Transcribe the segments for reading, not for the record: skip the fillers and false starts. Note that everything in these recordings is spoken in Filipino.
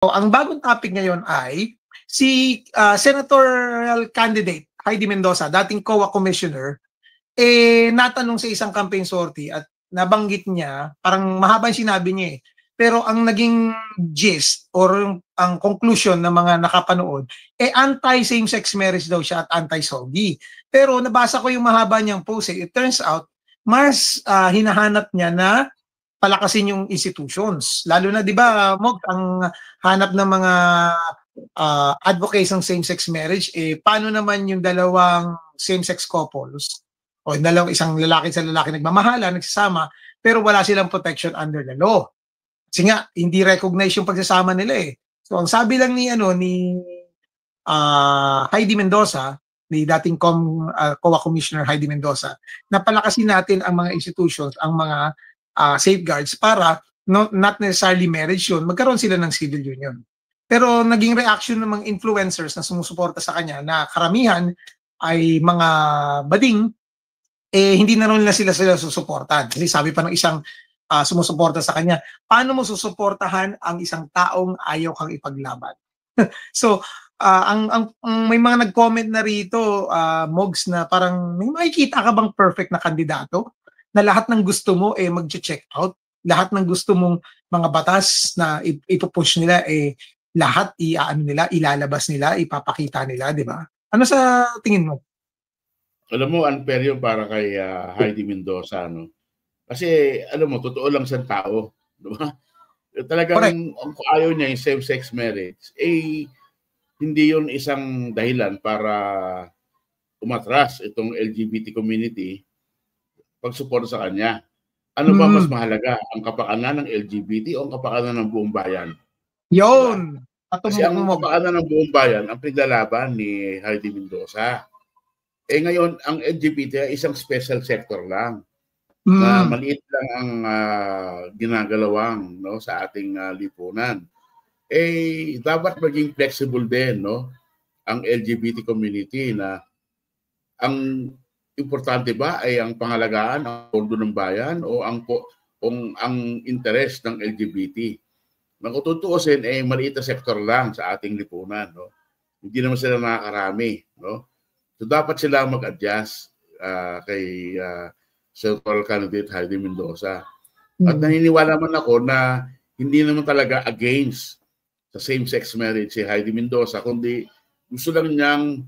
Ang bagong topic ngayon ay si senatorial candidate Heidi Mendoza, dating COA commissioner, natanong sa isang campaign sortie at nabanggit niya, parang mahaba yung sinabi niya eh. Pero ang naging gist or ang conclusion ng mga nakapanood, anti-same-sex marriage daw siya at anti-SOGI. Pero nabasa ko yung mahaba niyang post it turns out, mas hinahanap niya na palakasin yung institutions. Lalo na, di ba, Mog, ang hanap ng mga advocates ng same-sex marriage, paano naman yung dalawang same-sex couples o isang lalaki sa lalaki nagmamahala, nagsasama, pero wala silang protection under the law. Kasi nga, hindi recognize yung pagsasama nila eh. So, ang sabi lang ni Heidi Mendoza, ni dating COA Commissioner Heidi Mendoza, na palakasin natin ang mga institutions, ang mga safeguards para not necessarily marriage yun, magkaroon sila ng civil union. Pero naging reaction ng mga influencers na sumusuporta sa kanya na karamihan ay mga bading, hindi na rin sila susuportahan. Kasi sabi pa ng isang sumusuporta sa kanya, paano mo susuportahan ang isang taong ayaw kang ipaglaban? So, may mga nag-comment na rito, Mogs, na parang may makikita ka bang perfect na kandidato? Na lahat ng gusto mo mag-check out, lahat ng gusto mong mga batas na ipupush nila lahat ilalabas nila, ipapakita nila, di ba? Ano sa tingin mo? Alam mo, unfair yun para kay Heidi Mendoza, no? Kasi, alam mo, totoo lang siyang tao, di ba? Talagang, kung ayaw niya yung same-sex marriage, hindi yun isang dahilan para umatras itong LGBT community pagsuporta sa kanya. Ano ba mas mahalaga? Ang kapakanan ng LGBT o ang kapakanan ng buong bayan? Yun! Kasi ang kapakanan ng buong bayan, ang pinaglalaban ni Heidi Mendoza. Ngayon, ang LGBT ay isang special sector lang. Na maliit lang ang ginagalawang sa ating lipunan. Dapat maging flexible din ang LGBT community na ang importante ba ay ang pangalagaan ang pondo ng bayan o ang interes ng LGBT. Nang tutuusin maliit na sektor lang sa ating lipunan, Hindi naman sila nakakarami, So dapat sila mag-adjust kay senatorial candidate Heidi Mendoza. At naniniwala man ako na hindi naman talaga against sa same-sex marriage si Heidi Mendoza, kundi gusto lang niyang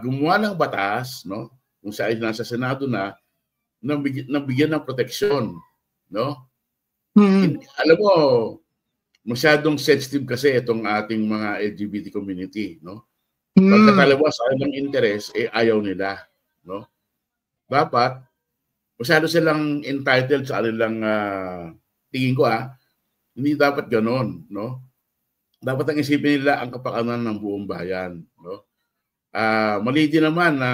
gumawa ng batas, kung siya ay nasa Senado na bigyan ng proteksyon, Alam mo, masyadong sensitive kasi itong ating mga LGBT community, Pagkatalawas sa kanilang interes, ayaw nila, Dapat, masyado silang entitled sa kanilang tingin ko, hindi dapat ganon, Dapat ang isipin nila ang kapakanan ng buong bayan, Mali din naman na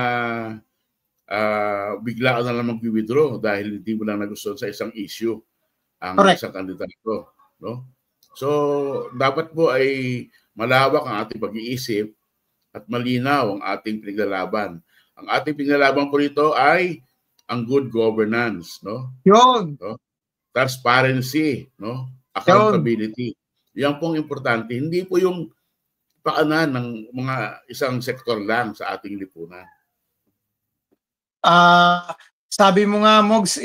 bigla ka na lang mag-withdraw dahil hindi mo lang nagustuhan sa isang issue ang isang kandidato. So, dapat po ay malawak ang ating pag-iisip at malinaw ang ating pinaglalaban. Ang ating pinaglalaban po rito ay ang good governance. Yun! Transparency, accountability. Yan pong importante. Hindi po yung paanan ng mga isang sektor lang sa ating lipunan. Sabi mo nga, Mogs,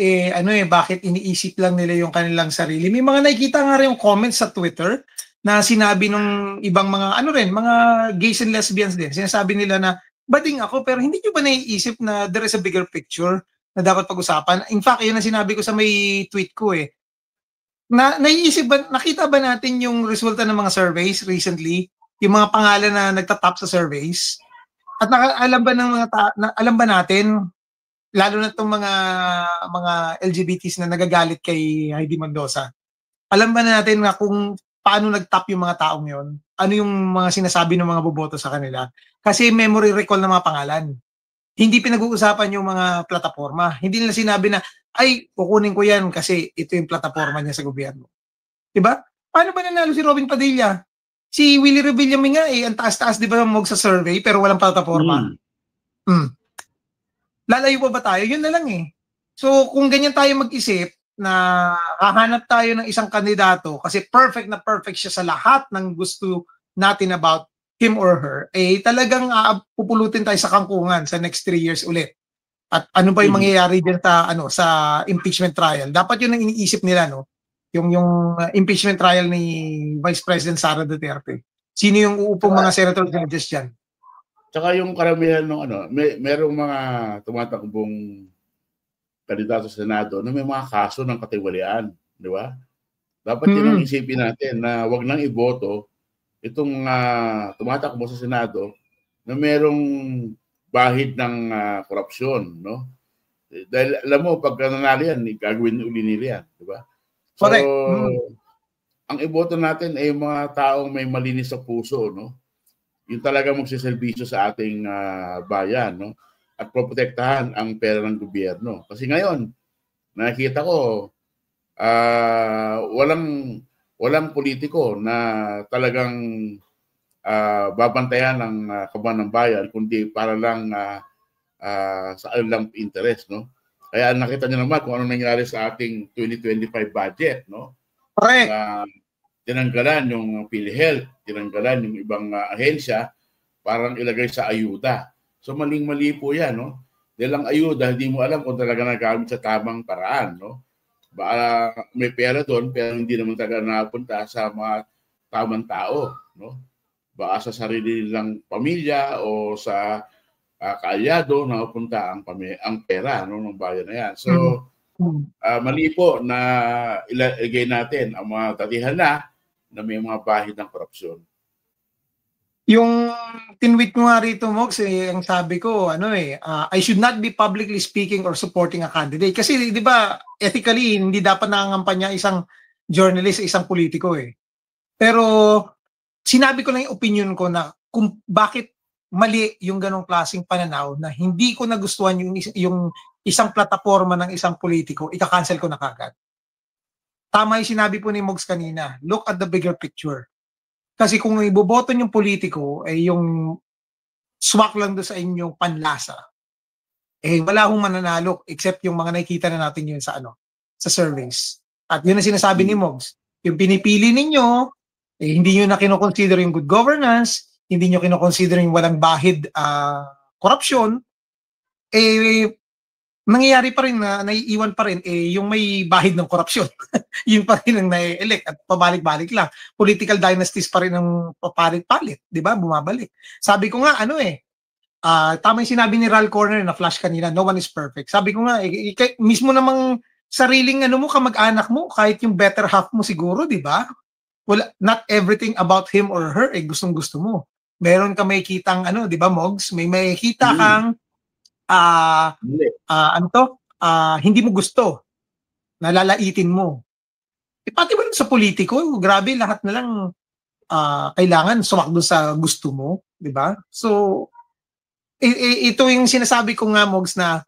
bakit iniisip lang nila yung kanilang sarili? May mga nakikita nga rin yung comments sa Twitter na sinabi ng ibang mga, mga gays and lesbians din. Sinasabi nila na, bading ako, pero hindi nyo ba naiisip na there is a bigger picture na dapat pag-usapan? In fact, yun ang sinabi ko sa may tweet ko naiisip ba, nakita ba natin yung resulta ng mga surveys recently? Yung mga pangalan na nagtatap sa surveys? At alam ba natin, lalo na itong mga LGBTs na nagagalit kay Heidi Mendoza, alam ba natin na kung paano nagtap yung mga taong yon? Ano yung mga sinasabi ng mga boboto sa kanila? Kasi memory recall ng mga pangalan. Hindi pinag-uusapan yung mga plataforma. Hindi nila sinabi na, ay, kukunin ko yan kasi ito yung plataforma niya sa gobyerno. Diba? Paano ba nanalo si Robin Padilla? Si Willie Revillame nga ang taas-taas, di ba, sa survey, pero walang plataforma. Lalayo pa ba tayo? Yun na lang So, kung ganyan tayo mag-isip, na hahanap tayo ng isang kandidato kasi perfect na perfect siya sa lahat ng gusto natin about him or her, eh talagang pupulutin tayo sa kangkungan sa next 3 years ulit. At ano ba yung mangyayari diyan sa impeachment trial? Dapat yun ang iniisip nila, no? Yung impeachment trial ni Vice President Sara Duterte. Sino yung uupong mga senator judges diyan? Tsaka yung karamihan ng merong mga tumatakbong kandidato sa Senado na may mga kaso ng katiwalian, di ba? Dapat yun ang isipin natin na wag nang iboto itong tumatakbo sa Senado na merong bahid ng korupsyon, no? Dahil alam mo, pag nanalo yan, gagawin uli nila yan, di ba? So, ang iboto natin ay yung mga taong may malinis sa puso, no? Yung talaga magsiservisyo sa ating bayan, no? At protektahan ang pera ng gobyerno. Kasi ngayon, nakikita ko, walang politiko na talagang babantayan ng kaban ng bayan, kundi para lang sa lang interest, no? Kaya nakita niyo naman kung ano nangyari sa ating 2025 budget, no? Correct. Tinanggalan yung PhilHealth, tinanggalan yung ibang ahensya, parang ilagay sa ayuda. So maling-mali po yan, no? Dahil ang ayuda, hindi mo alam kung talaga nagamit sa tamang paraan, no? Baka may pera doon, pero hindi naman talaga napunta sa mga tamang tao, no? Baka sa sarili nilang pamilya o sa kaalyado na napunta ang pera, no, ng bayan na yan. So, mali po na ilagay natin ang mga datihan na may mga bahid ng korupsyon. Yung tinweet mo nga rito, Mox, ang sabi ko, I should not be publicly speaking or supporting a candidate. Kasi, di ba, ethically, hindi dapat nangangampanya isang journalist, isang politiko eh. Pero, sinabi ko lang yung opinion ko na kung bakit mali yung ganong klaseng pananaw na hindi ko nagustuhan yung isang plataforma ng isang politiko, ika-cancel ko na kagad. Tama yung sinabi po ni Mox kanina, look at the bigger picture. Kasi kung iboboto yung politiko, yung swak lang doon sa inyong panlasa, wala hong mananalo except yung mga nakikita na natin yun sa surveys. At yun ang sinasabi ni Mogs. Yung pinipili ninyo, hindi nyo na kinoconsider yung good governance, hindi nyo kinoconsider yung walang bahid korupsyon, nangyayari pa rin na naiiwan pa rin yung may bahid ng korupsyon. Yun pa rin ang na-elect at pabalik-balik lang. Political dynasties pa rin ang papalit-palit, di ba? Bumabalik. Sabi ko nga, tama yung sinabi ni Ral Corner na flash kanina, no one is perfect. Sabi ko nga, mismo namang sariling mo, kamag-anak mo, kahit yung better half mo siguro, di ba? Well, not everything about him or her, gustong-gusto mo. Meron ka may kitang, di ba, Mogs? May kita kang hindi mo gusto, nalalaitin mo. Pati ba sa politiko, grabe, lahat na lang kailangan sumak doon sa gusto mo, di ba? So, ito yung sinasabi ko nga, Mogs, na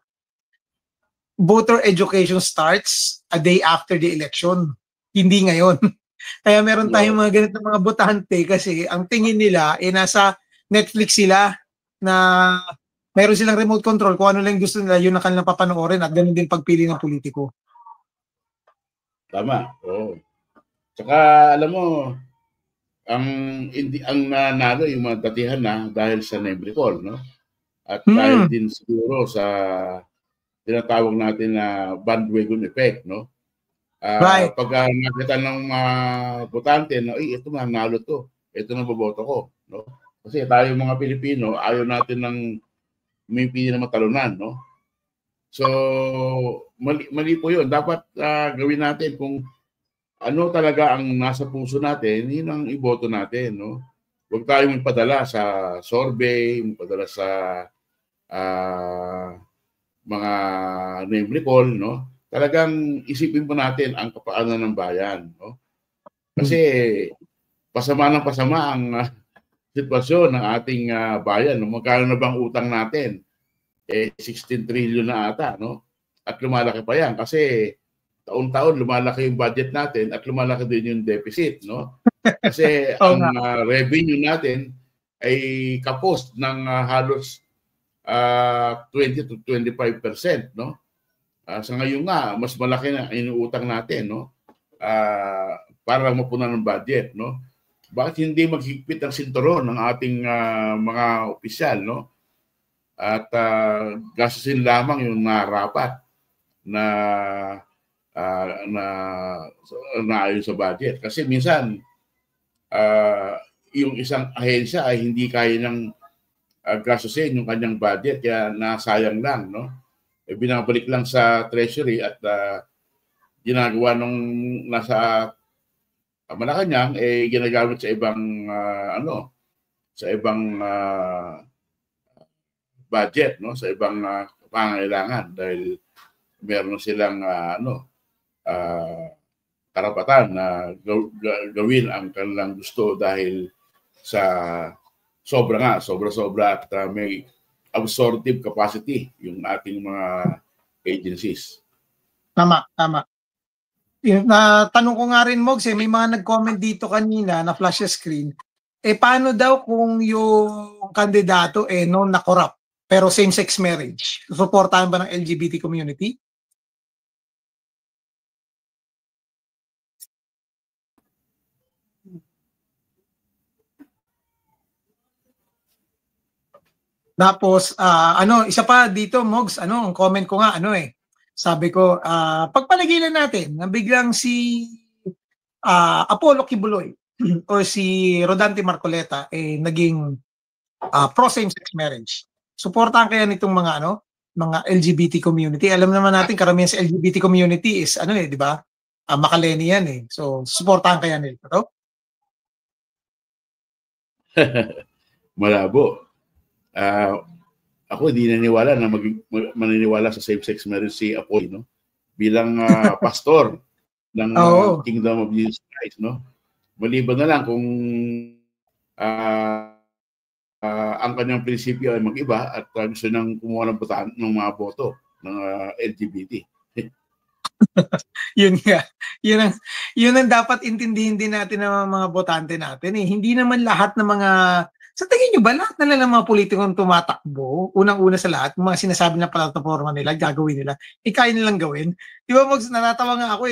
voter education starts a day after the election, hindi ngayon. Kaya meron tayong mga ganito mga botante kasi ang tingin nila, nasa Netflix sila na meron silang remote control, kung ano lang gusto nila, yun ang kanilang papanoorin at ganun din pagpili ng politiko. Tama. Oo. Tsaka, alam mo, ang nanalo yung mga datihan na dahil sa name recall, no? At dahil din siguro sa tinatawag natin na bandwagon effect, no? Right. Pag nakita ng mga botante na, ito nanalo to, ito na boboto ko, no? Kasi tayo mga Pilipino, ayaw natin ng may pili na matalunan, no? So, mali po yun. Dapat gawin natin kung ano talaga ang nasa puso natin, yun ang iboto natin, no? Huwag tayong magpadala sa survey, magpadala sa mga name recall, no? Talagang isipin po natin ang kapaanan ng bayan, no? Kasi pasama ng pasama ang sitwasyon ng ating bayan, no? Magkano na bang utang natin? 16 trillion na ata, no? At lumalaki pa yan kasi taon-taon lumalaki yung budget natin at lumalaki din yung deficit, no? Kasi ang revenue natin ay kapos ng halos 20 to 25%, no? Sa ngayon nga, mas malaki na inuutang natin, no? Para mapunan ng budget, no? Bakit hindi maghigpit ang sinturon ng ating mga opisyal, no? At gastusin lamang yung narapat na naayon sa budget. Kasi minsan, yung isang ahensya ay hindi kaya ng gastusin yung kanyang budget, kaya nasayang lang, no? Binabalik lang sa treasury at ginagawa nung nasa Malacanang ginagamit sa ibang sa ibang budget, no, sa ibang pangangailangan dahil meron silang karapatan na gawin ang kanilang gusto dahil sa sobra at may absorptive capacity yung ating mga agencies. Tama. Tanong ko nga rin, Mogs, may mga nag-comment dito kanina na flash sa screen. Paano daw kung yung kandidato known na corrupt pero same-sex marriage? Suportahan ba ng LGBT community? Tapos, isa pa dito, Mogs, ang comment ko nga, sabi ko, pagpaligilan natin, na biglang si Apollo Kibuloy or si Rodante Marcoleta naging pro same-sex marriage. Suportahan kaya nitong mga LGBT community. Alam naman natin karamihan sa LGBT community is di ba? Makaleni yan eh. So, suportahan kaya nila ito? Malabo. Ako hindi naniniwala na maniniwala sa same-sex marriage si Apoy, no? Bilang pastor ng Kingdom of Jesus Christ, no? Maliban na lang kung ang kanyang prinsipyo ay mag-iba at gusto nang kumuha ng mga boto ng LGBT. Yun nga. Yun ang dapat intindihin din natin ng mga botante natin. Hindi naman lahat ng mga sa tingin nyo ba, lahat na lang mga politikong tumatakbo, unang-una sa lahat, mga sinasabi na plataforma nila, gagawin nila, kaya nilang gawin? Di ba, natatawa nga ako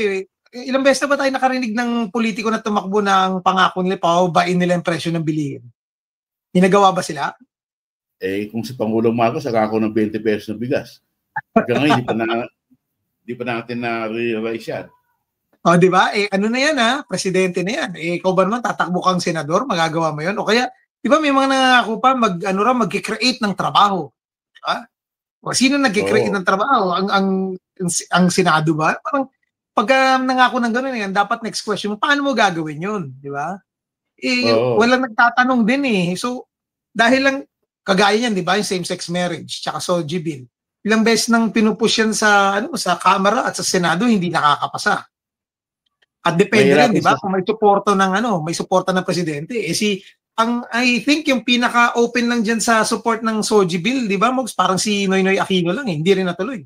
ilang beses na ba tayo nakarinig ng politiko na tumakbo ng pangako nila, pababain nila yung presyo ng bilihin? Ginagawa ba sila? Kung si Pangulong Marcos, ako ng 20 pesos na bigas. Hanggang ngayon, di pa natin na-realize yan. Di ba? Ano na yan presidente na yan. Ikaw ba naman, tatakbo kang senador, magagawa mo yun? O kaya, di ba may mga nangako pa mag-create ng trabaho? Diba? O sino nag-create ng trabaho? Ang Senado ba? Parang pagka nangako ng gano'n yan, dapat next question mo, paano mo gagawin yun? Di ba? Walang nagtatanong din So, dahil lang, kagaya niyan, di ba? Yung same-sex marriage, tsaka SOGI bill. Ilang beses nang pinupush yan sa Kamara at sa Senado, hindi nakakapasa. At depende rin, di ba? Kung may suporta ng presidente. I think yung pinaka-open lang dyan sa support ng SOGI bill, di ba, Mogs? Parang si Noynoy Aquino lang hindi rin natuloy.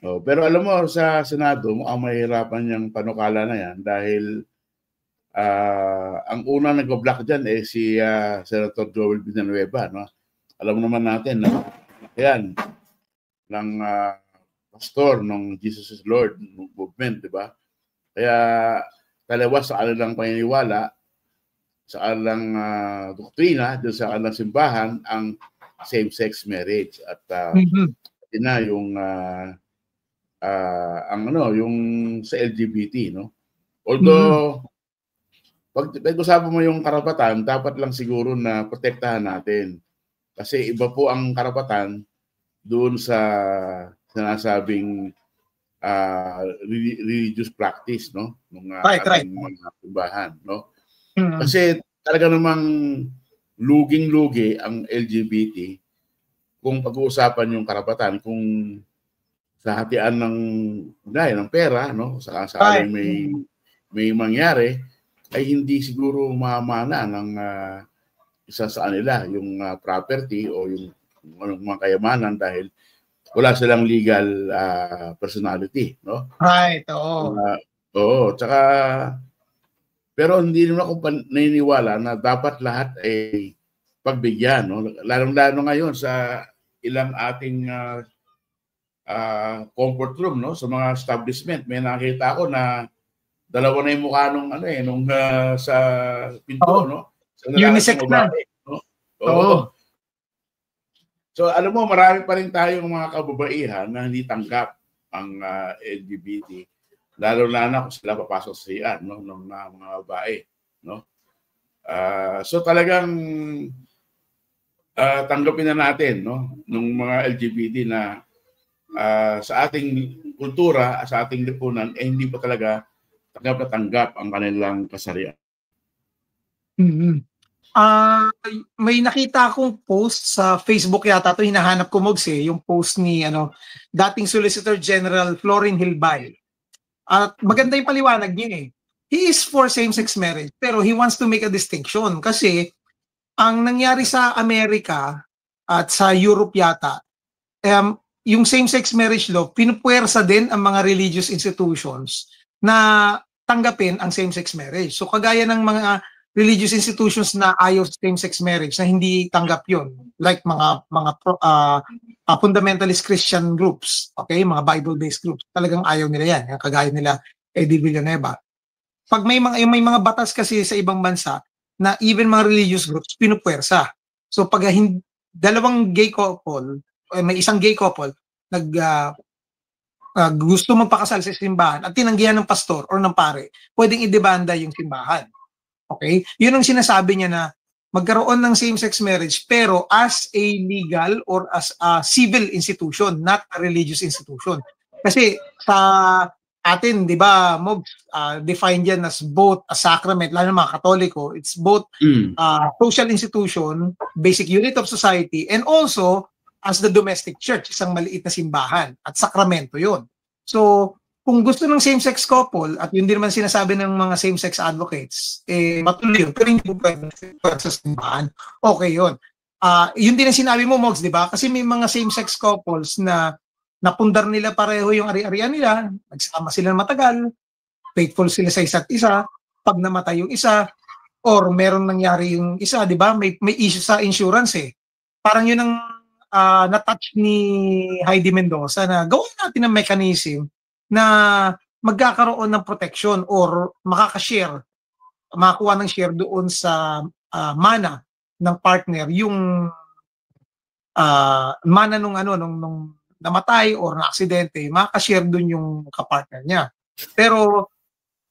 Pero alam mo, sa Senado, mukhang mahirapan yung panukala na yan dahil ang unang nag-block dyan si Senator Joel Villanueva. No? Alam naman natin na yan, ng pastor ng Jesus is Lord movement, di ba? Kaya talawas sa kanilang paniniwala, sa kanilang doktrina, doon sa kanilang simbahan, ang same-sex marriage. At na yung yung sa LGBT, no? Although pag usapan mo yung karapatan, dapat lang siguro na protektahan natin. Kasi iba po ang karapatan doon sa sinasabing religious practice, no? Ng ating mga simbahan, no? Kasi talaga namang luging-lugi ang LGBT kung pag-uusapan yung karapatan, kung sa hatian ng pera, no? Sakaling may mangyari, ay hindi siguro mamana ng isa sa kanila yung property o yung mga kayamanan dahil wala silang legal personality, no? Right, oo. Tsaka pero hindi naman ako naniniwala na dapat lahat ay pagbigyan, no? Lalong-lalo ngayon sa ilang ating comfort room, no, sa mga establishment. May nakita ako na dalawa na yung mukha nung ano nung sa pinto, no? Sa lalaki Unisex at na. babae, no? Oo. So alam mo, marami pa rin tayong mga kababaihan na hindi tanggap ang LGBT. Lalo na kung sila papasok sa CR, no, ng mga babae, no? So talagang tanggapin na natin, no, ng mga LGBT na sa ating kultura, sa ating lipunan, hindi pa talaga tanggap na tanggap ang kanilang kasarian. May nakita akong post sa Facebook yata, to hinahanap ko, Mogs, yung post ni dating Solicitor General Florin Hilbay. At maganda yung paliwanag niya. He is for same-sex marriage, pero he wants to make a distinction kasi ang nangyari sa Amerika at sa Europe yata, yung same-sex marriage law, pinupuwersa din ang mga religious institutions na tanggapin ang same-sex marriage. So kagaya ng mga religious institutions na ayaw sa same-sex marriage, na hindi tanggap yun, like mga fundamentalist Christian groups, okay, mga Bible-based groups, talagang ayaw nila yan, yung kagaya nila Eddie Villanueva. Pag may mga batas kasi sa ibang bansa na even mga religious groups pinupuwersa. So pag dalawang gay couple, may isang gay couple gusto magpakasal sa simbahan at tinanggihan ng pastor or ng pare, pwedeng idebanda yung simbahan. Okay? Yun ang sinasabi niya, na magkaroon ng same-sex marriage pero as a legal or as a civil institution, not a religious institution. Kasi sa atin, di ba, defined yan as both a sacrament, lalo na mga Katoliko, it's both social institution, basic unit of society, and also as the domestic church, isang maliit na simbahan, at sakramento yun. So, kung gusto ng same-sex couple, at yun din naman sinasabi ng mga same-sex advocates, matuloy yun, pero hindi po pwede sa simbahan. Okay yun. Yun din ang sinabi mo, Mogs, di ba? Kasi may mga same-sex couples na napundar nila pareho yung ari-arian nila, nagsama sila ng matagal, faithful sila sa isa't isa, pag namatay yung isa, or meron nangyari yung isa, di ba? May issue sa insurance Parang yun ang na-touch ni Heidi Mendoza, na gawin natin ng mechanism na magkakaroon ng protection or makakuha ng share doon sa mana ng partner, yung mana nung namatay or na aksidente, makaka-share doon yung kapartner niya. Pero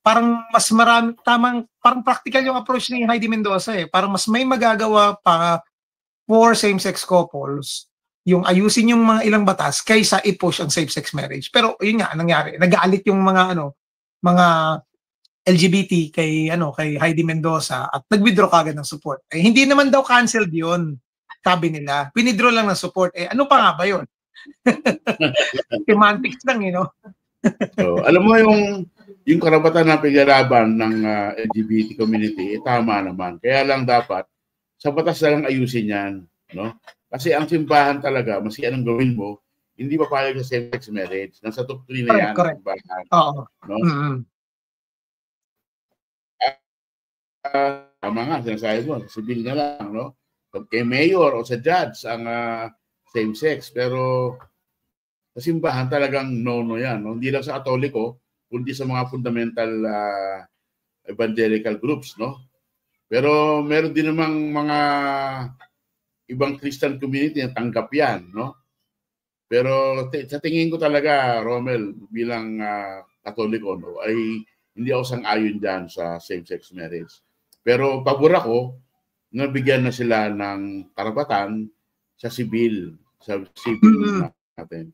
parang mas marami, parang practical yung approach ni Heidi Mendoza Parang mas may magagawa pa for same-sex couples yung ayusin yung mga ilang batas kaysa i-push ang same-sex marriage. Pero yun nga nangyari. Nag-aalit yung mga LGBT kay Heidi Mendoza at nag-withdraw kagad ng support. Hindi naman daw canceled yun, sabi nila. Withdraw lang ng support. Ano pa nga ba yun? Semantics lang, So, alam mo yung karapatan na pinglalaban ng LGBT community, tama naman. Kaya lang dapat sa batas na lang ayusin yan, no? Kasi ang simbahan talaga, maski anong gawin mo, hindi papayag sa same-sex marriage. Nasa top 3 na yan. Correct. Oo. No? Tama nga, sinasabi mo, civil na lang, no? Kay mayor o sa judge ang same-sex. Pero sa simbahan talagang no yan. No? Hindi lang sa Katoliko, kundi sa mga fundamental evangelical groups, no? Pero meron din namang mga ibang Christian community na tanggap yan, no? Pero sa tingin ko talaga, Romel, bilang Katoliko, no, ay hindi ako sang-ayon dyan sa same-sex marriage. Pero pabor ako na bigyan na sila ng karapatan sa civil natin.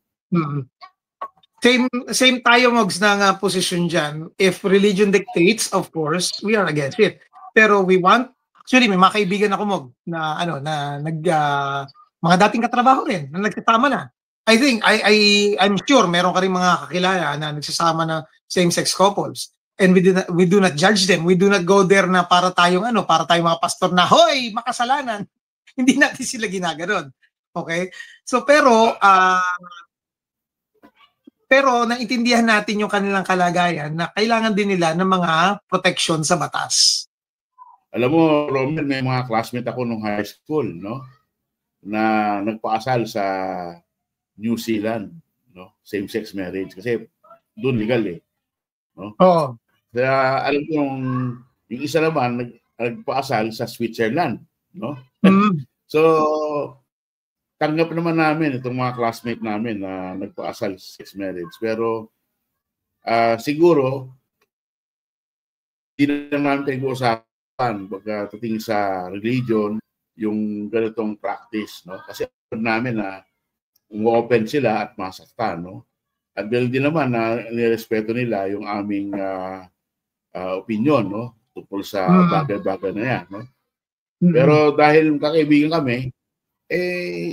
Same tayo, Mogs, ng position dyan. If religion dictates, of course, we are against it. Pero we want, actually, may mga kaibigan ako, Mog, na mga dating katrabaho rin, na nagsasama na. I think, I'm sure, meron ka rin mga kakilala na nagsasama na same-sex couples. And we do not judge them. We do not go there na para tayong mga pastor na, hoy, makasalanan. Hindi natin sila ginaganon. Okay? So, pero naintindihan natin yung kanilang kalagayan na kailangan din nila ng mga protection sa batas. Alam mo, Romel, may mga classmate ako nung high school, no? Na nagpaasal sa New Zealand, no? Same-sex marriage kasi doon legal eh, no? Oo. Kaya alam ko yung isa naman nagpaasal sa Switzerland, no? So tanggap naman namin itong mga classmate namin na nagpaasal sa sex marriage, pero siguro hindi na namin pinag-uusapan pagdating sa religion yung ganitong practice, no? Kasi namin na umu-open sila at masaktan, no? At dahil din naman na nirespeto nila yung aming opinion, no? Tungkol sa bagay-bagay na yan, no? Pero dahil kakaibigan kami,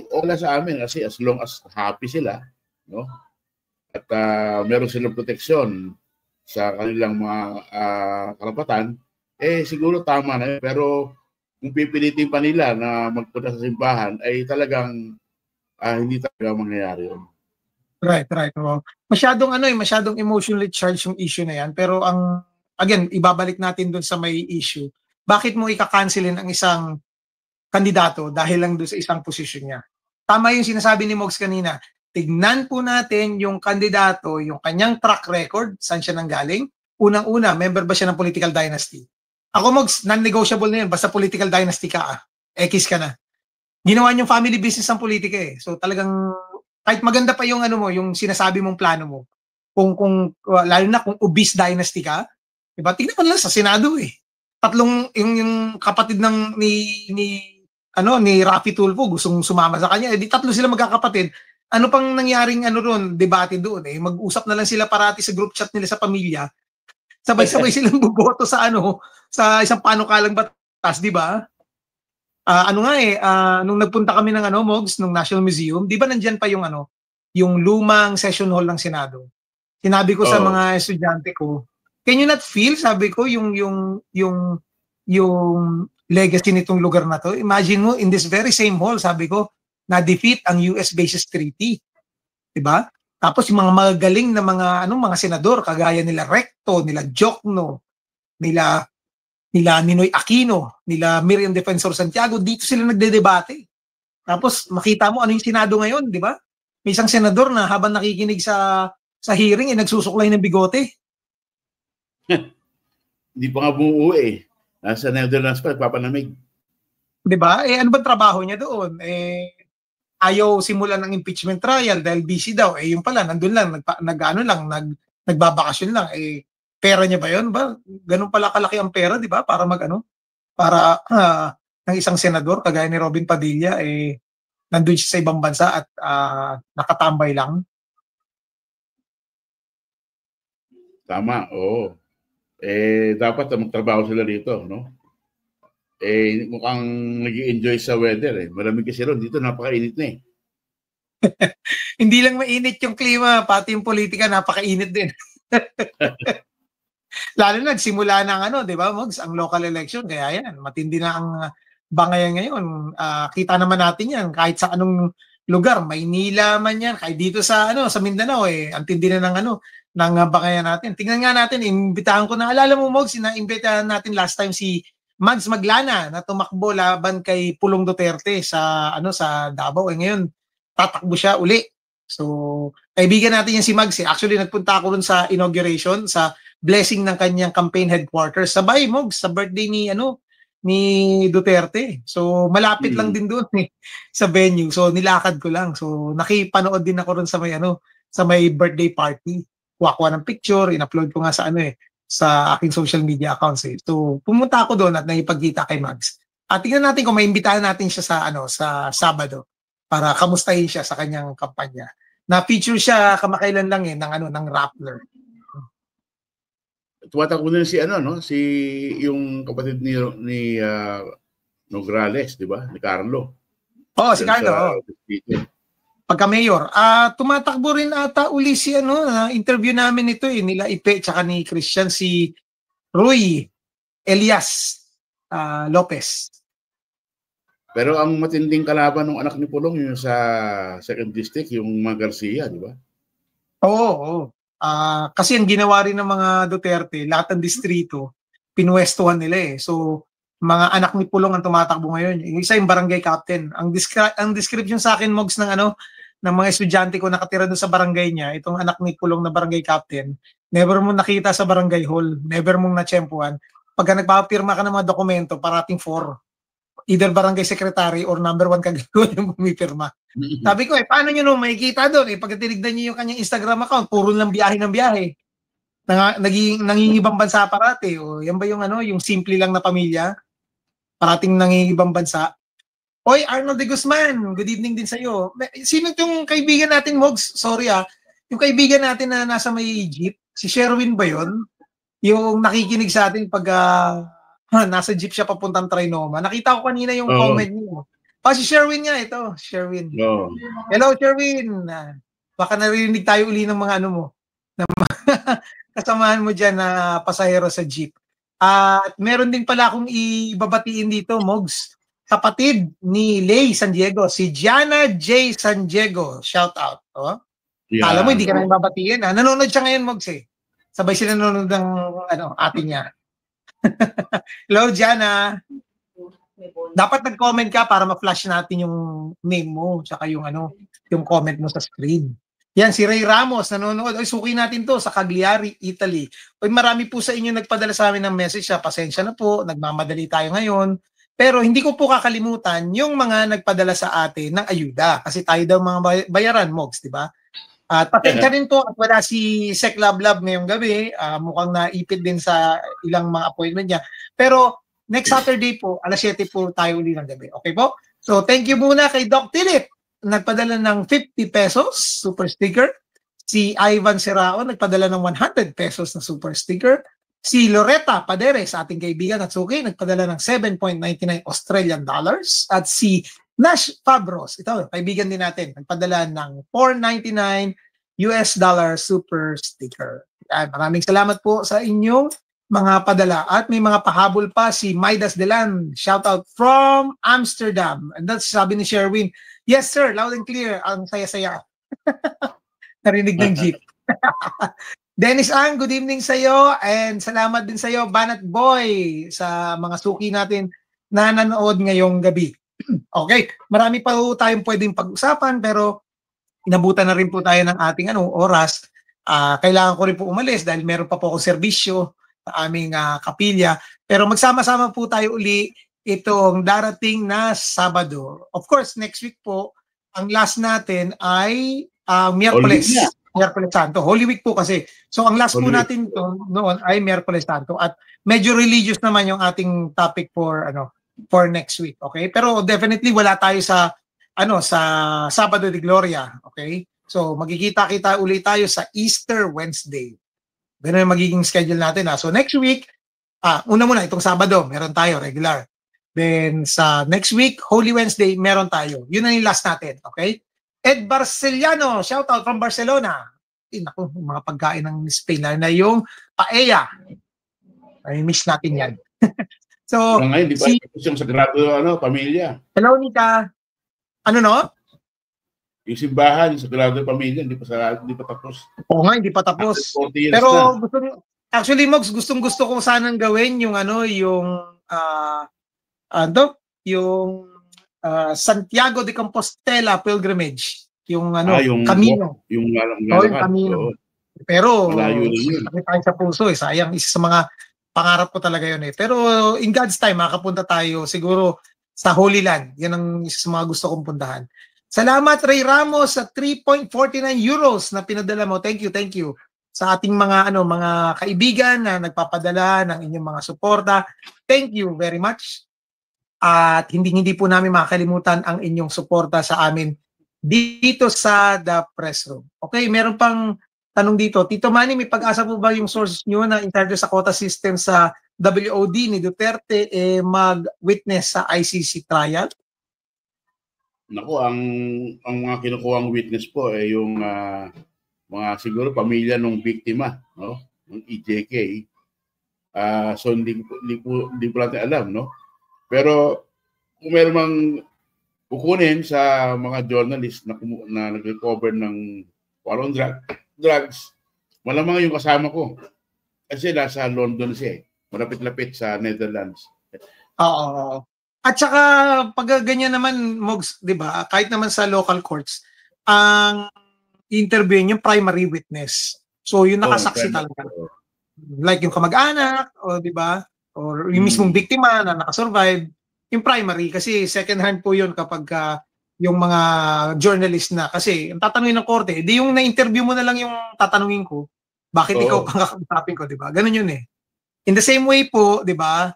wala sa amin kasi as long as happy sila, no? At meron silang proteksyon sa kanilang mga karapatan, siguro tama na yun. Pero kung pipilitin pa nila na magpunta sa simbahan, ay talagang hindi talaga mangyayari yun. Right. Well, masyadong emotionally charged yung issue na yan. Pero again, ibabalik natin dun sa may issue. Bakit mo ika-cancelin ang isang kandidato dahil lang dun sa isang posisyon niya? Tama yung sinasabi ni Mogs kanina. Tignan po natin yung kandidato, yung kanyang track record, saan siya nanggaling. Unang-una, member ba siya ng political dynasty? Ako, Mogs, non-negotiable na yun. Basta political dynasty ka, X ka na. Ginawa niyong family business ang politika eh. So talagang, kahit maganda pa yung yung sinasabi mong plano mo, lalo na kung obese dynasty ka, diba? Tingnan mo lang sa Senado eh. Tatlong, yung kapatid ni Raffy Tulfo gustong sumama sa kanya. Di tatlo sila magkakapatid. Ano pang nangyaring ron, debate doon eh. Mag-usap na lang sila parati sa group chat nila sa pamilya. Sabay-sabay silang buboto sa sa isang panukalang batas, di ba? Nung nagpunta kami ng Mogs, nung National Museum, di ba nandyan pa yung lumang session hall ng Senado. Sinabi ko sa mga estudyante ko, can you not feel, sabi ko, yung legacy nitong lugar na to? Imagine mo, in this very same hall, sabi ko, na-defeat ang US Bases Treaty. Diba? Tapos yung mga magagaling na mga senador, kagaya nila Recto, nila Jokno, nila Ninoy Aquino, nila Miriam Defensor Santiago, dito sila nagdedebate. Tapos makita mo ano yung Senado ngayon, di ba? May isang senador na habang nakikinig sa hearing, nagsusuklay ng bigote. Hindi pa nga bumuo eh. Nasa Netherlands pa, nagpapanamig. Di ba? Ano ba trabaho niya doon? Ayaw simulan ng impeachment trial dahil busy daw. Yung pala, nandun lang, nagbabakasyon lang. Pera niya ba yun? Ganun pala kalaki ang pera, di ba? Para para ng isang senador, kagaya ni Robin Padilla, nandun siya sa ibang bansa at nakatambay lang. Tama, oo. Dapat magtrabaho sila dito, no? Mukhang nag-i-enjoy sa weather eh. Malamig kasi ron. Dito napakainit na eh. Hindi lang mainit yung klima, pati yung politika napakainit din. Lalo na simula ng di ba, Mogs, ang local election, kaya yan, matindi na ang bangayan ngayon. Kita naman natin yan kahit sa anong lugar, Maynila man yan, kahit dito sa Mindanao ang tindi na ng bangayan natin. Tingnan nga natin, imbitahan ko na, alala mo, Mogs, na-imbitahan natin last time si Mads Maglana na tumakbo laban kay Pulong Duterte sa Davao. Ngayon tatakbo siya uli. So, kaibigan natin yan si Mags. Actually, nagpunta ako rin sa inauguration, sa blessing ng kanyang campaign headquarters. Sabay, Mogs, sa birthday ni Duterte. So, malapit lang din doon sa venue. So, nilakad ko lang. So, nakipanood din ako rin sa may birthday party. Kuha ng picture, in-upload ko nga sa aking social media accounts. So, pumunta ako doon at naipagkita kay Mags. At tingnan natin kung maimbitahan natin siya sa Sabado para kamustahin siya sa kanyang kampanya. Na-feature siya kamakailan lang ng Rappler. Tumatakbo din si yung kapatid ni Nograles, di ba? Ni Carlo. Si Carlo. Pagka-mayor. Tumatakbo rin ata uli si interview namin ito nila Ipe tsaka ni Christian, si Roy Elias Lopez. Pero ang matinding kalaban ng anak ni Pulong yung sa 2nd District, yung mga Garcia, di ba? Oo. Kasi ang ginawa rin ng mga Duterte, lahat ng distrito, pinwestuhan nila So, mga anak ni Pulong ang tumatakbo ngayon. Yung isa yung barangay captain. Ang description sa akin, Mogs, ng ng mga estudyante ko nakatira doon sa barangay niya, itong anak ni Pulong na barangay captain, never mong nakita sa barangay hall, never mong natsyempuhan. Pagka nagpapirma ka ng mga dokumento, parating 4. Either barangay secretary or number 1 kagagawa yung pumipirma. Sabi ko, paano nyo nung makikita doon? Pag tinignan nyo yung kanyang Instagram account, puro lang biyahe ng biyahe. Nangingibang bansa parati. O, yan ba yung yung simple lang na pamilya? Parating nangingibang bansa. Oy, Arnold de Guzman, good evening din sa iyo. Sino yung kaibigan natin, Mogs? Sorry yung kaibigan natin na nasa may jeep, si Sherwin ba yun? Yung nakikinig sa atin pag nasa jeep siya papuntang Trinoma. Nakita ko kanina yung comment niyo. Si Sherwin nga, ito, Sherwin. Hello, Sherwin. Baka narinig tayo uli ng mga mo, ng mga kasamahan mo dyan na pasahero sa jeep. At meron din pala akong ibabatiin dito, Mogs. Kapatid ni Lay San Diego, si Gianna J. San Diego. Shout out. Oh. Yeah. Alam mo, hindi ka na babatiin. Nanonood siya ngayon, Mogs eh. Sabay sila nanonood ng ate niya. Hello, Gianna. Dapat nag-comment ka para ma-flash natin yung name mo tsaka yung yung comment mo sa screen. Yan, si Ray Ramos nanonood. Oy, suki natin to sa Cagliari, Italy. Oy, marami po sa inyo nagpadala sa amin ng message. Pasensya na po, nagmamadali tayo ngayon. Pero hindi ko po kakalimutan yung mga nagpadala sa atin ng ayuda kasi tayo daw mga bayaran, Mogs, di ba? At pasensya rin po at wala si Sec Lab ngayong gabi. Mukhang naipit din sa ilang mga appointment niya. Pero next Saturday po, alas 7 po tayo uli ng gabi. Okay po? So thank you muna kay Doc Tilip. Nagpadala ng 50 pesos, super sticker. Si Ivan Serao nagpadala ng 100 pesos na super sticker. Si Loretta Paderes, ating kaibigan at suki, nagpadala ng 7.99 Australian dollars. At si Nash Fabros, ito, kaibigan din natin, nagpadala ng 4.99 US dollar super sticker. Maraming salamat po sa inyong mga padala. At may mga pahabol pa si Midas Delan. Shout out from Amsterdam. And that's sabi ni Sherwin. Yes sir, loud and clear. Ang saya-saya. Narinig ng jeep. Dennis Ang, good evening sa iyo and salamat din sa iyo Banat Boy sa mga suki natin na nanood ngayong gabi. Okay, marami pa tayong pwedeng pag-usapan pero inabutan na rin po tayo ng ating oras. Kailangan ko rin po umalis dahil meron pa po akong serbisyo sa aming kapilya. Pero magsama-sama po tayo uli itong darating na Sabado. Of course, next week po, ang last natin ay Miyerkules. Miyerkules Santo. Holy Week po kasi. So ang last po natin noon ay Miyerkules Santo at medyo religious naman yung ating topic for next week, okay? Pero definitely wala tayo sa sa Sabado de Gloria, okay? So magkikita-kita ulit tayo sa Easter Wednesday. Ganun yung magiging schedule natin. So next week, una muna itong Sabado, meron tayo regular. Then sa next week, Holy Wednesday, meron tayo. Yun na yung last natin, okay? Ed Barceliano, shout out from Barcelona. Naku, mga pagkain ng Spain na yung paella. Ay, miss natin yan. So, ngayon, di ba yung Sagrado Pamilya? Hello, Nika. Yung simbahan, yung Sagrado Pamilya, hindi pa tapos. Oo nga, hindi pa tapos. Pero actually, Mogs, gustong-gusto ko sanang gawin yung Santiago de Compostela pilgrimage, yung Camino. Yung Camino. Pero tayo sa puso sayang, isa sa mga pangarap ko talaga yun Pero in God's time, makapunta tayo siguro sa Holy Land. Yan ang isa sa mga gusto kong puntahan. Salamat Ray Ramos sa 3.49 euros na pinadala mo. Thank you. Sa ating mga kaibigan na nagpapadala ng inyong mga suporta. Thank you very much. At hindi po namin makakalimutan ang inyong suporta sa amin dito sa The Press Room. Okay, meron pang tanong dito. Tito Manny, may pag-asa po ba yung source nyo na in charge sa quota system sa WOD ni Duterte mag-witness sa ICC trial? Naku, ang mga kinukuhang witness po yung mga siguro pamilya ng biktima, no? Ng EJK. So hindi po natin alam, no? Pero kung meron mang kukunin sa mga journalist na nag-recover ng walong drugs, malamang yung kasama ko. Kasi nasa London siya malapit-lapit sa Netherlands. Oo. At saka pag ganyan naman, Mogs, di ba, kahit naman sa local courts, ang interview yung primary witness. So, yung nakasaksi talaga. Like yung kamag-anak, o di ba? Or yung mismong biktima na nakasurvive, yung primary. Kasi second hand po yun kapag yung mga journalist na. Kasi ang tatanungin ng korte, di yung na-interview mo na lang yung tatanungin ko, bakit ikaw pang kakausapin ko, di ba? Ganun yun eh. In the same way po, di ba,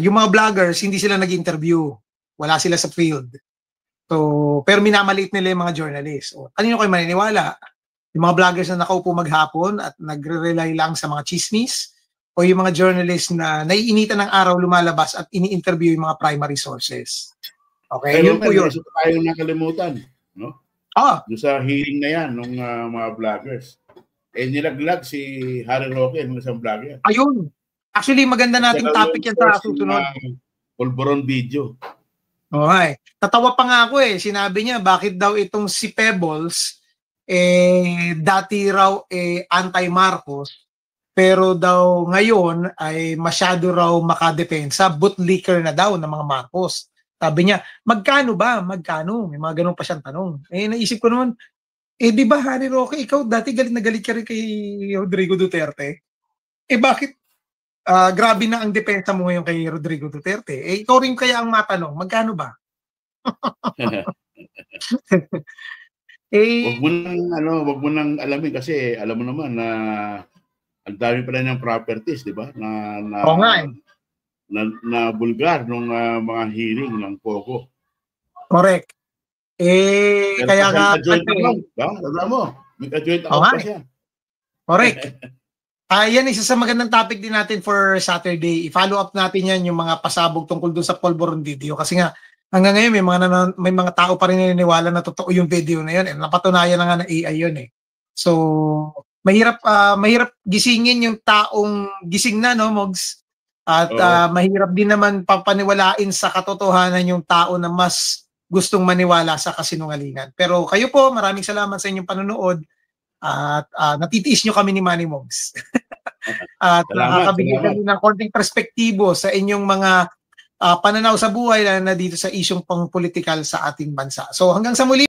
yung mga vloggers, hindi sila nag-interview. Wala sila sa field. So, pero minamaliit nila yung mga journalist. O, kanino kayo maniniwala? Yung mga vloggers na nakaupo maghapon at nagre-rely lang sa mga chismis, o yung mga journalist na naiinitan ng araw lumalabas at ini-interview yung mga primary sources. Okay, pero yun po yun. Pero tayong nakalimutan, no? Yung sa hearing na yan ng mga vloggers. Nilaglag si Harry Roque, ng isang vlogger. Ayun. Actually, maganda nating topic yan sa susunod. Pulburon video. Okay. Tatawa pa nga ako eh. Sinabi niya, bakit daw itong si Pebbles, dati raw anti-Marcos, pero daw ngayon ay masyado raw makadepensa, bootlicker na daw ng mga Marcos. Sabi niya, magkano ba? Magkano? May mga ganun pa siyang tanong. Naisip ko naman, di ba Harry Roque, ikaw dati galit na galit ka rin kay Rodrigo Duterte? Bakit grabe na ang depensa mo ngayon kay Rodrigo Duterte? Ikaw rin kaya ang matanong, magkano ba? Wag mo nang alamin kasi alam mo naman na ang dami pala ng properties, di ba? Na bulgar nung mga hearing ng Pogo. Correct. Kaya nga alam mo, may ka-joint account pa siya. Correct. Yan isa sa magandang topic din natin for Saturday. I-follow up natin yan yung mga pasabog tungkol dun sa Polvoron video kasi nga hanggang ngayon may mga tao pa rin naniniwala na totoo yung video na yun. Napatunayan na nga ng AI yun eh. So, mahirap gisingin yung taong gising na, no, Mogs? At mahirap din naman papaniwalain sa katotohanan yung tao na mas gustong maniwala sa kasinungalingan. Pero kayo po, maraming salamat sa inyong panonood at natitiis nyo kami ni Manny Mogs. At nakakabigay kami ng konting perspektibo sa inyong mga pananaw sa buhay na dito sa isyong pang-political sa ating bansa. So hanggang sa muli.